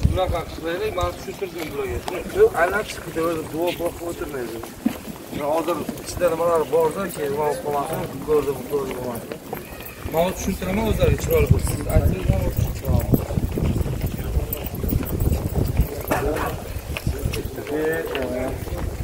bunaqa qilmaylik, men tushuntirdim bularga. Yo'q, aylanib chiqdi, duo boqib o'tirmaydi. Hozir ichida nimalar borda, keyin men qo'ymasam, ko'rdim. Men tushuntiraman o'zlariga chiroyli bo'lsin. Siz aytsangiz ham tushuntiraman.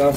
10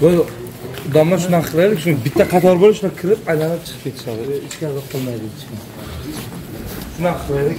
bu damla shunaqa qilaylik, shuni bitta qator bo'lib shuna kirib aylanib chiqib ketishadi. Ichkariga qolmaydi hech. Shunaqa qilaylik.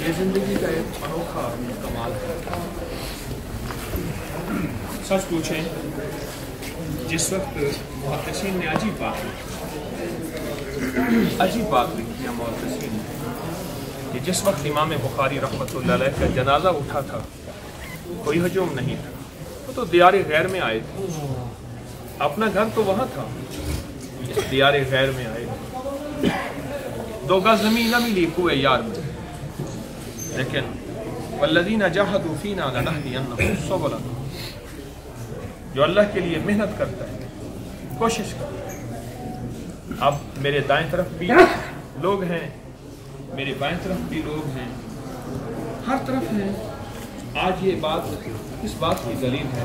یہ زندگی کا ایک انوکھا کمال ہے. سچ پوچھیں جس وقت محدثین نے عجیب بات لکھی ہے محدثین نے کہ جس وقت امام بخاری رحمۃ اللہ علیہ کا جنازہ اٹھا تھا کوئی ہجوم نہیں تھا, وہ تو دیار غیر میں آئے تھے, اپنا گھر تو وہاں تھا, اس دیار غیر میں آئے تھے, 2 گز زمین نہ ملی کوئے یار میں, لیکن والذین جاہدوا فینا لنہدینہم سبلنا, جو اللہ کے لیے محنت کرتا ہے, کوشش کرتا ہے. اب میرے دائیں طرف بھی لوگ ہیں, میرے بائیں طرف بھی لوگ ہیں, ہر طرف ہیں. آج یہ بات اس بات کی دلیل ہے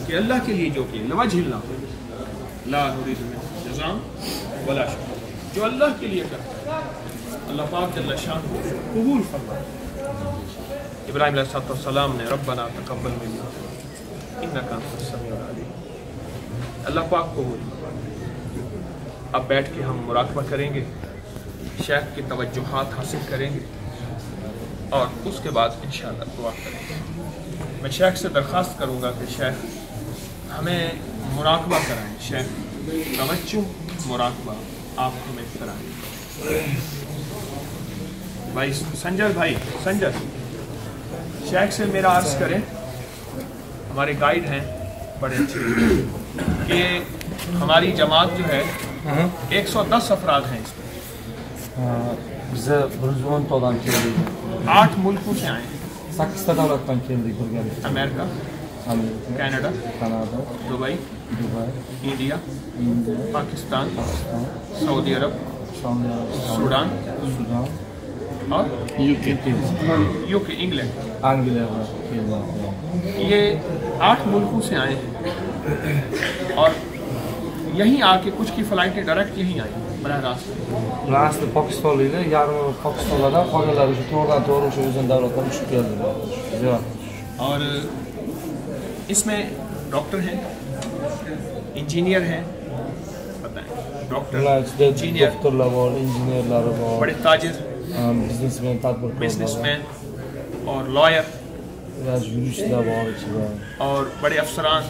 کہ اللہ کے لیے جو کہ لوجہ اللہ لا نريد منهم جزاء ولا شکور, جو اللہ کے لیے کرتا ہے اللہ پاک جل شانہ قبول فرمائے. ابراہیم علیہ السلام نے ربنا تقبل منا انک انت السمیع العلیم, اللہ پاک قبول. اب بیٹھ کے ہم مراقبہ کریں گے, شیخ کی توجہات حاصل کریں گے اور اس کے بعد انشاءاللہ دعا کریں گے. میں شیخ سے درخواست کروں گا کہ شیخ ہمیں مراقبہ کرائیں. شیخ توجہ مراقبہ آپ ہمیں کرائیں. بھائی سنجر شیخ سے میرا عرض کریں, ہمارے گائیڈ ہیں بڑے اچھے, کہ ہماری جماعت جو ہے 110 افراد ہیں اس میں, bize Brunzonto'dan geldik. 8 ملکوں سے آئے ہیں, 8 devletten geldik buraya. امریکہ, Amerika, Canada, Kanada, Dubai, Dubai, India, India, Pakistan, Pakistan, سعودی عرب, Saudi Arabistan, سوڈان Sudan, اور UK, UK England. Anglia var geldik. یہ 8 ملکوں سے آئے ہیں اور یہیں آ کے کچھ کی فلائٹیں ڈائریکٹ یہیں آئی براہ راست. Bunlar aslında Pakistanlıydı. Yarın Pakistanlılardan konular doğru şu yüzden devletten uçup geldiler. Güzel. اور اس میں ڈاکٹر ہیں, انجینئر ہیں, بتائیں doctor, Bunlar işte engineer, doktorlar var, injinerler var, بڑے تاجر, biznesmen, tadbirkorlar بزنس var, مین اور lawyer biraz juristler var içinde. اور بڑے افسران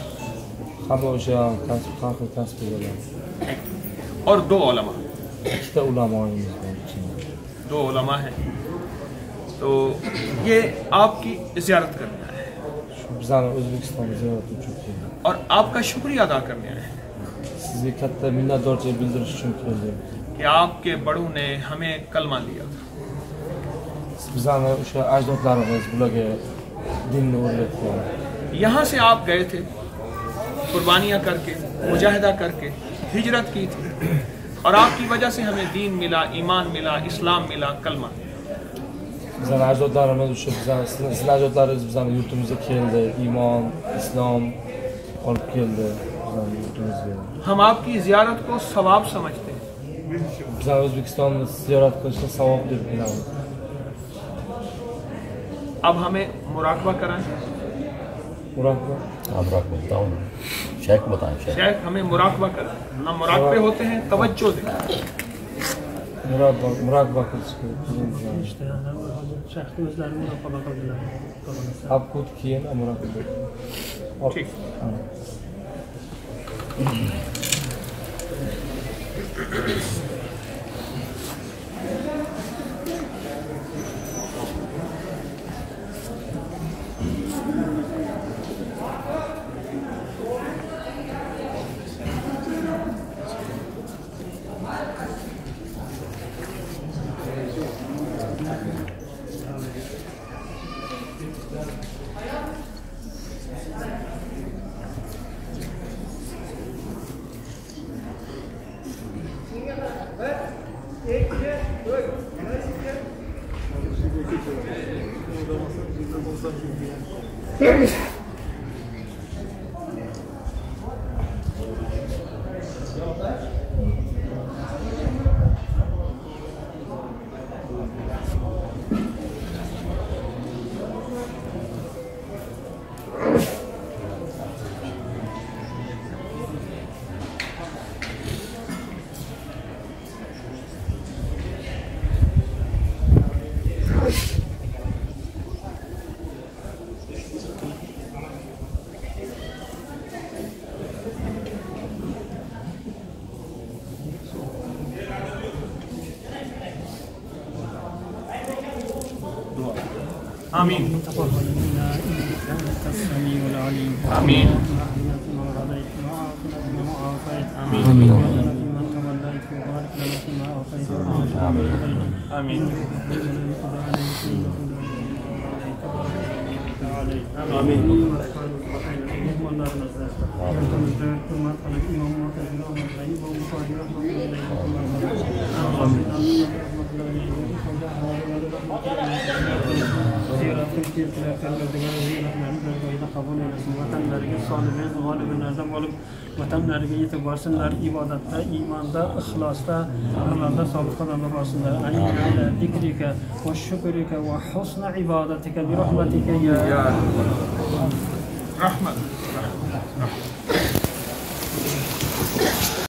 Kamuoyu kalkıp tasvir ediyorlar. اور 2 علماء. İşte ulemayımız var içinde. 2 علماء ہیں. تو یہ آپ کی زیارت کرنے آئے ہیں Biz hani Özbekistan'ı ziyaret çok iyi. اور آپ کا شکریہ ادا کرنے آئے ہیں Sizi katta minnettarca bildiriş için geldim. کہ آپ کے بڑوں نے ہمیں کلمہ دیا تھا. Biz hani şu ajdotlarımız buraya dinle öğrettiler. یہاں سے آپ گئے تھے قربانیاں کر کے, مجاہدہ کر کے ہجرت کی تھی, اور آپ کی وجہ سے ہمیں دین ملا, ایمان ملا, اسلام ملا, کلمہ. Biz hani ajdotlarımız şu sizin ajdotlarınız biz hani yurtumuza geldi. İman, İslam alıp geldi. Biz hani yurtumuza. ہم آپ کی زیارت کو ثواب سمجھتے ہیں. Biz hani Özbekistan'ı ziyaret kılışta savap diyor inanın. اب ہمیں مراقبہ کرائیں. Murakba. آپ رکھ بتاؤں شیخ بتائیں شیخ. شیخ ہمیں مراقبہ کرائیں. ہم مراقبے ہوتے ہیں, توجہ دیں. Murakba kılışta. شیخ özlerini muraqaba qildilar. Abkut kiyen murakba. ٹھیک. آمين تقبل منا إنك أنت السميع العليم. آمين فيما رضيت وعافنا فيما عافيت. آمين فيمن توليت وبارك لنا فيما أعطيت. آمين آمين vatanlarga yetib borsinlar, ibodatda, iymonda, ixlosda, Allohga sobit qadamda borsinlar. Alayna zikrika va shukrika va husna ibadatika bi rahmatika ya رحمة